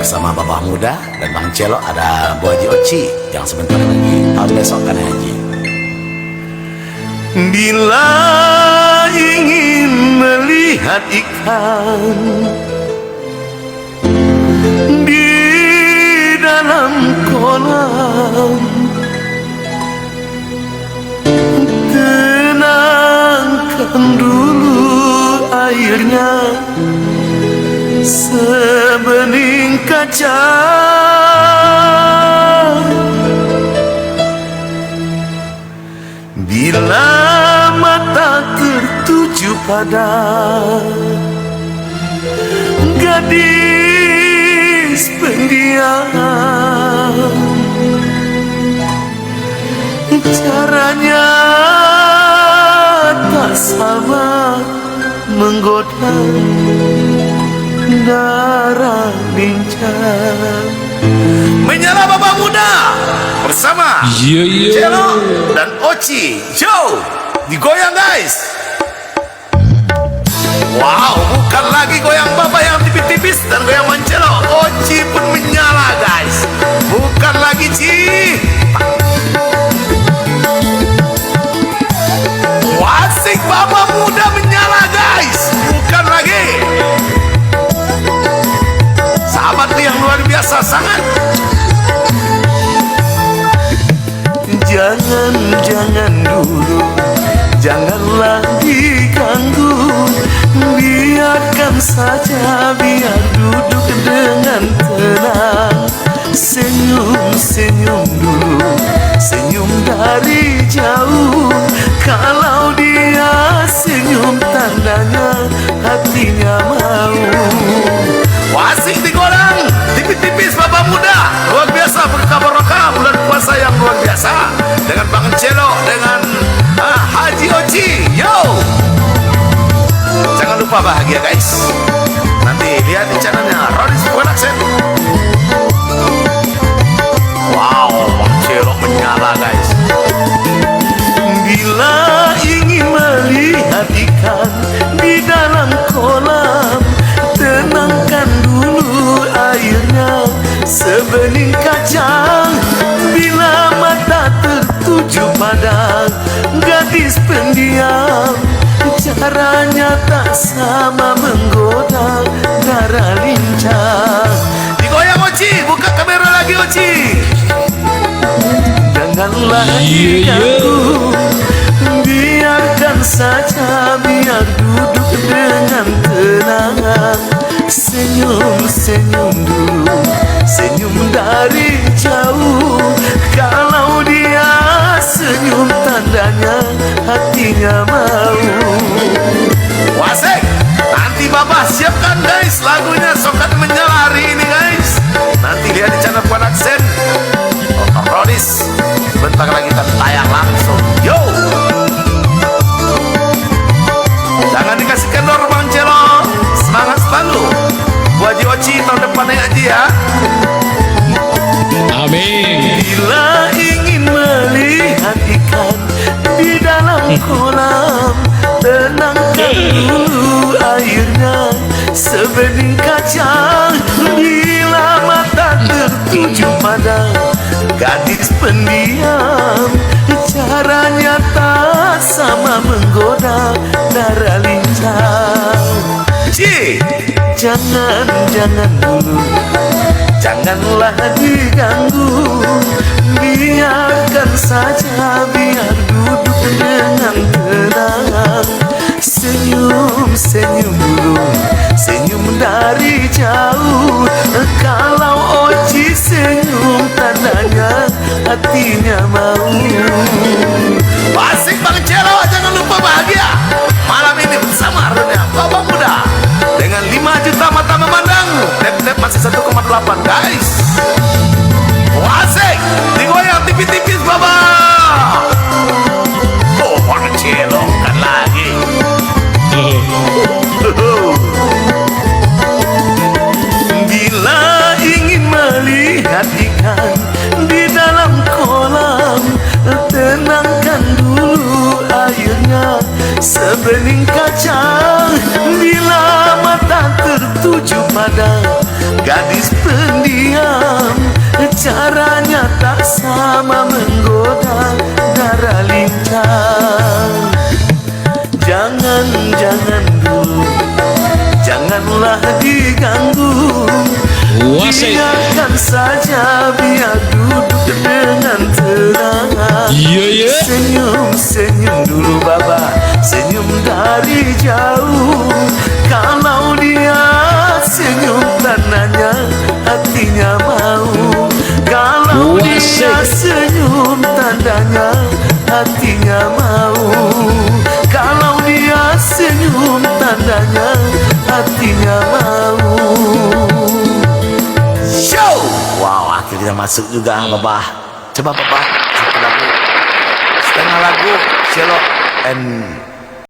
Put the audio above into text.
bersama Bapak Muda dan Bang Celo, ada Bu Haji Oci yang sebentar lagi tahun besok kan haji. Bila ingin melihat ikan di dalam kolam, tenangkan dulu airnya sebening kaca. Bila mata tertuju pada gadis pendiam, caranya tak sama menggoda darah lincah. Menyala Bapak Muda bersama Celo dan Oci. Yo, digoyang guys. Wow, bukan lagi goyang Bapak yang tipis-tipis dan goyang Mancelo. Oci pun menyala guys. Bukan lagi Ci. Wasik Bapak Muda menyala guys. Bukan lagi. Sahabat yang luar biasa sangat. Jangan dulu, janganlah diganggu. Biarkan saja, biar duduk dengan tenang. Senyum dulu, senyum dari jauh. Kalau dia senyum, tandanya hatinya mau. Wasik digoreng, tipis-tipis Bapak Muda. Luar biasa berkah barokah bulan puasa yang luar biasa. Dengan Bang Celo, dengan Haji Oci. Yo, jangan lupa bahagia guys. Nanti lihat di channelnya Rodis Production. Wow, Bang Celo menyala guys. Bila ingin melihat ikan di dalam kolam, tenangkan dulu airnya sebening kacang. Bila mata tertuju pada gadis pendiam, caranya tak sama menggoda darah lincah. Digoyang Oci, buka kamera lagi Oci. Janganlah diganggu, biarkan saja, biar duduk dengan tenang. Senyum dulu, senyum dari jauh. Kalau dia senyum, tandanya hatinya mau. Wasik, nanti Bapak siapkan guys lagunya Sokat Menyala hari ini guys. Nanti lihat di channel Production Rodis. Bentar lagi kita tayang langsung. Yo, jangan dikasih kendor Bang Celo. Semangat selalu. Bu Haji Oci tahun depan ngaji ya. Amin. Bila ingin melihat ikan di dalam kolam, tenangkan dulu airnya sebening kacang. Bila mata tertuju pada gadis pendiam, caranya tak sama menggoda darah lincah. Ci, jangan dulu, janganlah diganggu. Biarkan saja, biar duduk dengan tenang. Senyum dulu, senyum dari jauh. Kalau Oci senyum, tandanya hatinya mau. Asik Bang Celo, jangan lupa bahagia malam ini bersama Bapak Muda. Dengan 5 juta mata memandang, tap masih 1,8 guys. Asik, digoyang tipis-tipis Bapak. Oh, Bang Celo kan lagi. Bila ingin melihat ikan di dalam kolam, tenangkan dulu airnya sebening kacang. Bila mata tertuju pada gadis pendiam, caranya tak sama menggoda darah lincah. Jangan dulu, janganlah diganggu. Biarkan saja, biar duduk dengan tenang. Senyum dulu baba, senyum dari jauh. Kalau dia senyum tandanya hatinya mau. Kalau dia senyum tandanya hatinya mau. Kalau dia senyum tandanya hatinya mau. Show! Wow, akhirnya kita masuk juga Baba. Coba Baba, satu lagu, setengah lagu, cello and